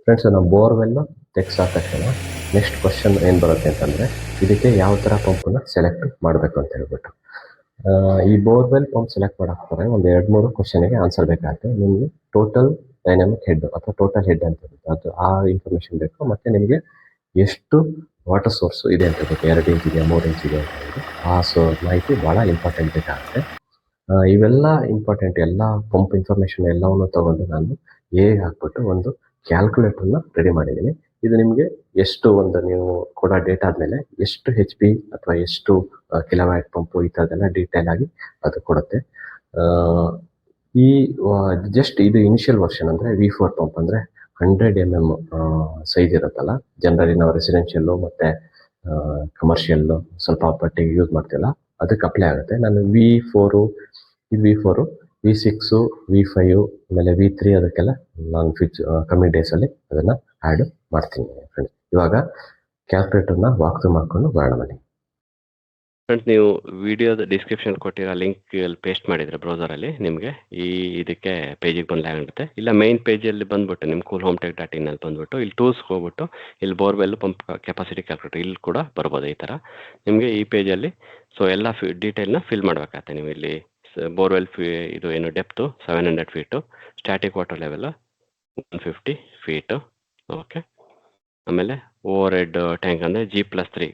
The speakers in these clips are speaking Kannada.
ಫ್ರೆಂಡ್ಸ್, ನಾವು ಬೋರ್ವೆಲ್ಲು ತೆಗ್ಸಾದ ತಕ್ಷಣ ನೆಕ್ಸ್ಟ್ ಕ್ವಶನ್ ಏನು ಬರುತ್ತೆ ಅಂತಂದರೆ, ಇದಕ್ಕೆ ಯಾವ ಥರ ಪಂಪನ್ನು ಸೆಲೆಕ್ಟ್ ಮಾಡಬೇಕು ಅಂತ ಹೇಳ್ಬಿಟ್ಟು. ಈ ಬೋರ್ವೆಲ್ ಪಂಪ್ ಸೆಲೆಕ್ಟ್ ಮಾಡೋಕ್ಕೆ ಒಂದು 2-3 ಕ್ವಶನಿಗೆ ಆನ್ಸರ್ ಬೇಕಾಗುತ್ತೆ. ನಿಮಗೆ ಟೋಟಲ್ ಡೈನಾಮಿಕ್ ಹೆಡ್ ಅಥವಾ ಟೋಟಲ್ ಹೆಡ್ ಅಂತ ಇರುತ್ತೆ, ಅದು ಆ ಇನ್ಫಾರ್ಮೇಷನ್ ಬೇಕು. ಮತ್ತು ನಿಮಗೆ ಎಷ್ಟು ವಾಟರ್ ಸೋರ್ಸು ಇದೆ ಅಂತ ಬೇಕು, 2 ಇಂಚ್ ಇದೆಯಾ 3 ಇಂಚ್ ಇದೆ ಅಂತ ಹೇಳಿ ಮಾಹಿತಿ ಭಾಳ ಇಂಪಾರ್ಟೆಂಟ್ ಬೇಕಾಗುತ್ತೆ. ಇವೆಲ್ಲ ಇಂಪಾರ್ಟೆಂಟ್, ಎಲ್ಲ ಪಂಪ್ ಇನ್ಫಾರ್ಮೇಷನ್ ಎಲ್ಲವನ್ನು ತೊಗೊಂಡು ನಾನು ಹಾಕ್ಬಿಟ್ಟು ಒಂದು ಕ್ಯಾಲ್ಕುಲೇಟರ್ನ ರೆಡಿ ಮಾಡಿದ್ದೀನಿ. ಇದು ನಿಮಗೆ ಎಷ್ಟು ನೀವು ಕೊಡೋ ಡೇಟಾ ಆದಮೇಲೆ ಎಷ್ಟು HP ಅಥವಾ ಎಷ್ಟು ಕಿಲೋವ್ಯಾಟ್ ಪಂಪು ಈ ಥರದ್ದೆಲ್ಲ ಡೀಟೇಲ್ ಆಗಿ ಅದು ಕೊಡುತ್ತೆ. ಜಸ್ಟ್ ಇದು ಇನಿಷಿಯಲ್ ವರ್ಷನ್ ಅಂದರೆ V4 ಪಂಪ್ ಅಂದರೆ 100 mm ಸೈಜ್ ಇರುತ್ತಲ್ಲ, ಜನರಲಿ ನಾವು ರೆಸಿಡೆನ್ಷಿಯಲ್ಲು ಮತ್ತು ಕಮರ್ಷಿಯಲ್ಲು ಸ್ವಲ್ಪ ಪಟ್ಟಿಗೆ ಯೂಸ್ ಮಾಡ್ತೀವಲ್ಲ, ಅದಕ್ಕೆ ಅಪ್ಲೈ ಆಗುತ್ತೆ. ನಾನು V4 V6 V5 ಆಮೇಲೆ V3 ಅದಕ್ಕೆಲ್ಲ ನಾನು ಕಮ್ಮಿ ಡೇಸಲ್ಲಿ ಅದನ್ನು ಆ್ಯಡ್ ಮಾಡ್ತೀನಿ ಫ್ರೆಂಡ್ಸ್. ಇವಾಗ ಕ್ಯಾಲ್ಕುಲೇಟರ್ನ ವಾಕ್ ಥ್ರೂ ಮಾಡಿಕೊಂಡು ಬರೋಣ ಬನ್ನಿ. ಫ್ರೆಂಡ್ಸ್, ನೀವು ವಿಡಿಯೋದ ಡಿಸ್ಕ್ರಿಪ್ಷನ್ ಕೊಟ್ಟಿರೋ ಲಿಂಕ್ ಅಲ್ಲಿ ಪೇಸ್ಟ್ ಮಾಡಿದರೆ ಬ್ರೌಸರಲ್ಲಿ ನಿಮಗೆ ಇದಕ್ಕೆ ಪೇಜಿಗೆ ಬಂದು ಆಗುತ್ತೆ. ಇಲ್ಲ ಮೈನ್ ಪೇಜಲ್ಲಿ ಬಂದುಬಿಟ್ಟು ನಿಮ್ಮ coolhometech.in ಅಲ್ಲಿ ಬಂದುಬಿಟ್ಟು ಇಲ್ಲಿ ಟೂಲ್ಸ್ಗೆ ಹೋಗ್ಬಿಟ್ಟು ಇಲ್ಲಿ ಬೋರ್ವೆಲ್ ಪಂಪ್ ಕೆಪಾಸಿಟಿ ಕ್ಯಾಲ್ಕುಲೇಟರ್ ಇಲ್ಲಿ ಕೂಡ ಬರ್ಬೋದು. ಈ ಥರ ನಿಮಗೆ ಈ ಪೇಜಲ್ಲಿ ಎಲ್ಲ ಡೀಟೇಲ್ನ ಫಿಲ್ ಮಾಡಬೇಕಾಗತ್ತೆ. ನೀವು ಇಲ್ಲಿ ಬೋರ್ವೆಲ್ ಇದು ಏನು depth 700 feet, static water level 150 feet, okay. ಆಮೇಲೆ ಓವರ್ ಹೆಡ್ ಟ್ಯಾಂಕ್ ಅಂದರೆ G+3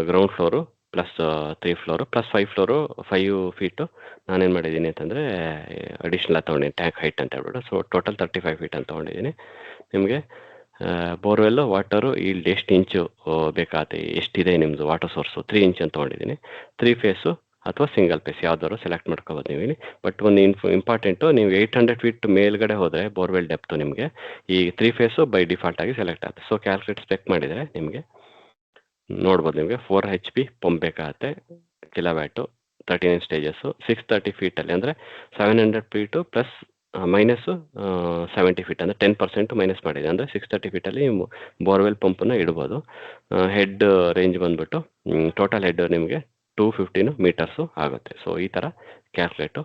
ground floor plus 3 floor plus 5 floor 5 feet ನಾನೇನು ಮಾಡಿದ್ದೀನಿ ಅಂತಂದರೆ ಅಡಿಷ್ನಲ್ ತೊಗೊಂಡಿದ್ದೀನಿ ಟ್ಯಾಂಕ್ ಹೈಟ್ ಅಂತ ಹೇಳ್ಬಿಟ್ಟು. ಸೊ ಟೋಟಲ್ 35 ಫೀಟ್ ಅಂತ ತೊಗೊಂಡಿದ್ದೀನಿ. ನಿಮಗೆ ಬೋರ್ವೆಲ್ಲು ವಾಟರು ಇಲ್ಲಿ ಎಷ್ಟು ಇಂಚು ಬೇಕಾಗುತ್ತೆ, ಎಷ್ಟಿದೆ ನಿಮ್ಮದು ವಾಟರ್ ಸೋರ್ಸು 3 ಇಂಚ್ ಅಂತ ತೊಗೊಂಡಿದ್ದೀನಿ. 3 ಫೇಸು ಅಥವಾ ಸಿಂಗಲ್ ಫೇಸ್ ಯಾವ್ದಾದ್ರು ಸೆಲೆಕ್ಟ್ ಮಾಡ್ಕೋಬೋದು ನೀವು ಇಲ್ಲಿ. ಬಟ್ ಒಂದು ಇಂಪಾರ್ಟೆಂಟು, ನೀವು 800 ಫೀಟ್ ಮೇಲ್ಗಡೆ ಹೋದರೆ ಬೋರ್ವೆಲ್ ಡೆಪ್ತು ನಿಮಗೆ ಈ 3 ಫೇಸು ಬೈ ಡಿಫಾಲ್ಟ್ ಆಗಿ ಸೆಲೆಕ್ಟ್ ಆಗುತ್ತೆ. ಸೊ ಕ್ಯಾಲ್ಕುಲೇಟ್ ಸ್ಪೆಕ್ ಮಾಡಿದರೆ ನಿಮಗೆ ನೋಡ್ಬೋದು, ನಿಮಗೆ 4 HP ಪಂಪ್ ಬೇಕಾಗುತ್ತೆ, ಕಿಲೋವ್ಯಾಟು, 39 ಸ್ಟೇಜಸ್ಸು, 630 ಫೀಟಲ್ಲಿ ಅಂದರೆ 700 ಫೀಟು ಪ್ಲಸ್ ಮೈನಸ್ಸು 70 ಫೀಟ್ ಅಂದರೆ 10% ಮೈನಸ್ ಮಾಡಿದೆ ಅಂದರೆ 630 ಫೀಟಲ್ಲಿ ಬೋರ್ವೆಲ್ ಪಂಪನ್ನು ಇಡ್ಬೋದು. ಹೆಡ್ ರೇಂಜ್ ಬಂದುಬಿಟ್ಟು ಟೋಟಲ್ ಹೆಡ್ ನಿಮಗೆ 215 ಮೀಟರ್ಸು ಆಗುತ್ತೆ. ಸೊ ಈ ಥರ ಕ್ಯಾಲ್ಕುಲೇಟು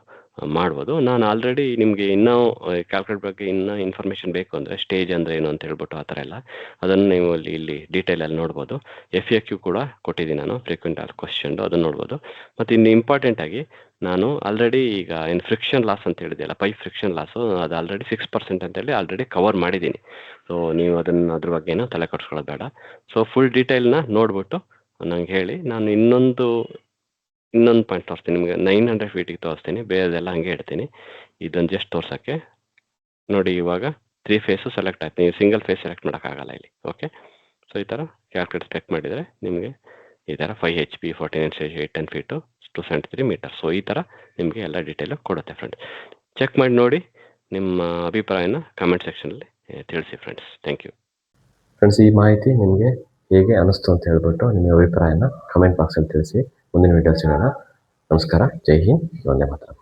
ಮಾಡ್ಬೋದು. ನಾನು ಆಲ್ರೆಡಿ ನಿಮಗೆ ಇನ್ನೂ ಕ್ಯಾಲ್ಕುಲೇಟ್ ಬಗ್ಗೆ ಇನ್ನೂ ಇನ್ಫಾರ್ಮೇಷನ್ ಬೇಕು ಅಂದರೆ ಸ್ಟೇಜ್ ಅಂದರೆ ಏನು ಅಂತ ಹೇಳ್ಬಿಟ್ಟು ಆ ಥರ ಎಲ್ಲ ಅದನ್ನು ನೀವು ಇಲ್ಲಿ ಡೀಟೇಲಲ್ಲಿ ನೋಡ್ಬೋದು. FAQ ಕೂಡ ಕೊಟ್ಟಿದ್ದೀನಿ ನಾನು, ಫ್ರೀಕ್ವೆಂಟ್ ಕ್ವಶನ್ದು, ಅದನ್ನು ನೋಡ್ಬೋದು. ಮತ್ತು ಇನ್ನು ಇಂಪಾರ್ಟೆಂಟಾಗಿ ನಾನು ಆಲ್ರೆಡಿ ಈಗ ಏನು ಫ್ರಿಕ್ಷನ್ ಲಾಸ್ ಅಂತ ಹೇಳಿದೆಯಲ್ಲ, ಪೈಪ್ ಫ್ರಿಕ್ಷನ್ ಲಾಸು, ಅದು ಆಲ್ರೆಡಿ 6% ಅಂತೇಳಿ ಆಲ್ರೆಡಿ ಕವರ್ ಮಾಡಿದ್ದೀನಿ. ಸೊ ನೀವು ಅದ್ರ ಬಗ್ಗೆನೂ ತಲೆ ಕೆಡಿಸ್ಕೊಳ್ಳೋದು ಬೇಡ. ಸೊ ಫುಲ್ ಡೀಟೇಲ್ನ ನೋಡ್ಬಿಟ್ಟು ನಂಗೆ ಹೇಳಿ, ನಾನು ಇನ್ನೊಂದು ಪಾಯಿಂಟ್ ತೋರಿಸ್ತೀನಿ ನಿಮಗೆ. 900 ಫೀಟಿಗೆ ತೋರಿಸ್ತೀನಿ, ಬೇರೆದೆಲ್ಲ ಹಂಗೆ ಇಡ್ತೀನಿ. ಇದನ್ನು ಜಸ್ಟ್ ತೋರ್ಸೋಕ್ಕೆ ನೋಡಿ. ಇವಾಗ 3 ಫೇಸು ಸೆಲೆಕ್ಟ್ ಆಯ್ತು, ನೀವು ಸಿಂಗಲ್ ಫೇಸ್ ಸೆಲೆಕ್ಟ್ ಮಾಡೋಕ್ಕಾಗಲ್ಲ ಇಲ್ಲಿ, ಓಕೆ. ಸೊ ಈ ಥರ ಕ್ಯಾಲ್ಕುಲೇಟ್ ಸ್ಪೆಕ್ ಮಾಡಿದರೆ ನಿಮಗೆ ಈ ಥರ 5 HP 49 stage 810 feet 273 metre. So ಈ ಥರ ನಿಮಗೆ ಎಲ್ಲ ಡೀಟೇಲು ಕೊಡುತ್ತೆ ಫ್ರೆಂಡ್ಸ್. ಚೆಕ್ ಮಾಡಿ ನೋಡಿ, ನಿಮ್ಮ ಅಭಿಪ್ರಾಯನ ಕಮೆಂಟ್ ಸೆಕ್ಷನಲ್ಲಿ ತಿಳಿಸಿ ಫ್ರೆಂಡ್ಸ್. Thank you friends. ಈ ಮಾಹಿತಿ ನಿಮಗೆ ಹೇಗೆ ಅನಿಸ್ತು ಅಂತ ಹೇಳ್ಬಿಟ್ಟು ನಿಮ್ಮ ಅಭಿಪ್ರಾಯನ ಕಮೆಂಟ್ ಬಾಕ್ಸಲ್ಲಿ ತಿಳಿಸಿ. ಮುಂದಿನ ವಿಡಿಯೋ ಸಿಗೋಣ. ನಮಸ್ಕಾರ, ಜೈ ಹಿಂದ್, ವಂದೇ ಮಾತರಂ.